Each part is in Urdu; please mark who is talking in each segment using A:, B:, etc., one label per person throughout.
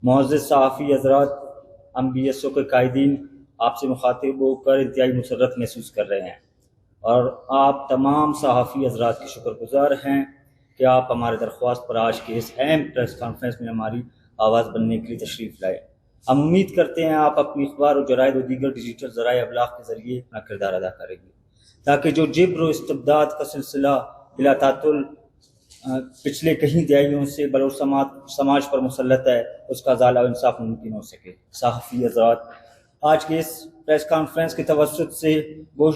A: معزز صحافی حضرات، ہم بی ایس او کے قائدین آپ سے مخاطب ہو کر انتہائی مسرت محسوس کر رہے ہیں اور آپ تمام صحافی حضرات کے شکر گزار ہیں کہ آپ ہمارے درخواست پر آج کے اس اہم پریس کانفرنس میں ہماری آواز بننے کے لیے تشریف لائے۔ ہم امید کرتے ہیں آپ اپنی اخبار و جرائد و دیگر ڈیجیٹل ذرائع ابلاغ کے ذریعے اپنا کردار ادا کریں گے تاکہ جو جبر و استبداد کا سلسلہ بلا تعطل پچھلے کئی دہائیوں سے بلوچ سماج پر مسلط ہے اس کا ازالہ و انصاف ممکن ہو سکے۔ صحافی حضرات، آج کے اس پریس کانفرنس کے توسط سے گوش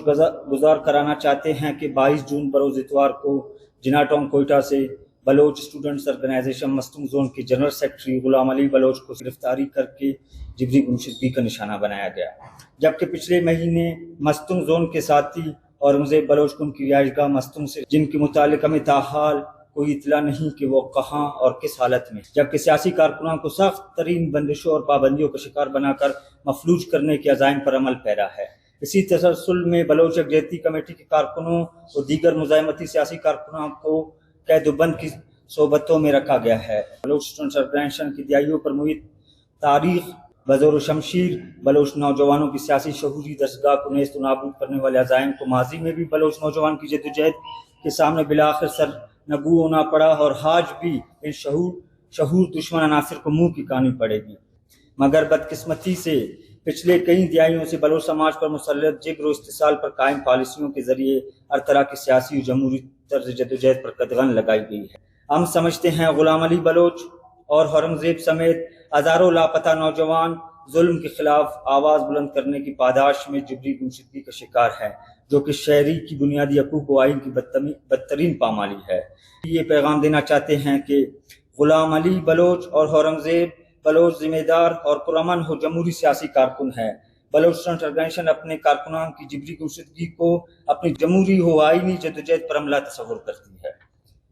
A: گزار کرانا چاہتے ہیں کہ 22 جون بروز اتوار کو جنا ٹاؤن کوئٹہ سے Baloch students organization Mastung zone کے جنرل سیکرٹری غلام علی بلوچ کو گرفتاری کر کے جبری گمشدگی کا نشانہ بنایا گیا، جبکہ پچھلے مہینے مستونگ زون کے ساتھی اورنگزیب بلوچ کو ان کی رہائش گاہ مستونگ سے جن کے متعلق ہمیں تاحال کوئی اطلاع نہیں کہ وہ کہاں اور کس حالت میں، جبکہ سیاسی کارکنان کو سخت ترین بندشوں اور پابندیوں کا شکار بنا کر مفلوج کرنے کے عزائم پر عمل پیرا ہے۔ اسی تسلسل میں بلوچ یکجہتی کمیٹی کے کارکنوں اور دیگر مزاحمتی سیاسی کارکنان کو قید و بند کی صحبتوں میں رکھا گیا ہے۔ بلوچ اسٹوڈنٹس آرگنائزیشن کی دہائیوں پر محیط تاریخ بزور و شمشیر بلوچ نوجوانوں کی سیاسی شعوری دستگاہ کو نیست و نابود کرنے والے عزائم کو ماضی میں بھی بلوچ نوجوان کی جدوجہد کے سامنے بالآخر سر نگو ہونا پڑا اور آج بھی ان شہور دشمن عناصر کو منہ کی کہانی پڑے گی، مگر بدقسمتی سے پچھلے کئی دہائیوں سے بلوچ سماج پر مسلط جبر و استحصال پر قائم پالیسیوں کے ذریعے ہر طرح کی سیاسی و جمہوری طرز جدوجہد پر قدغن لگائی گئی ہے۔ ہم سمجھتے ہیں غلام علی بلوچ اور اورنگزیب سمیت ہزاروں لاپتہ نوجوان ظلم کے خلاف آواز بلند کرنے کی پاداش میں جبری گمشدگی کا شکار ہیں، جو کہ شہری کی بنیادی حقوق و آئین کی بدترین پامالی ہے۔ یہ پیغام دینا چاہتے ہیں کہ غلام علی بلوچ اور اورنگزیب بلوچ ذمہ دار اور پرامن و جمہوری سیاسی کارکن ہیں۔ بلوچ اسٹوڈنٹ آرگنائزیشن اپنے کارکنان کی جبری گمشدگی کو اپنی جمہوری و آئینی جدوجہد پر حملہ تصور کرتی ہے۔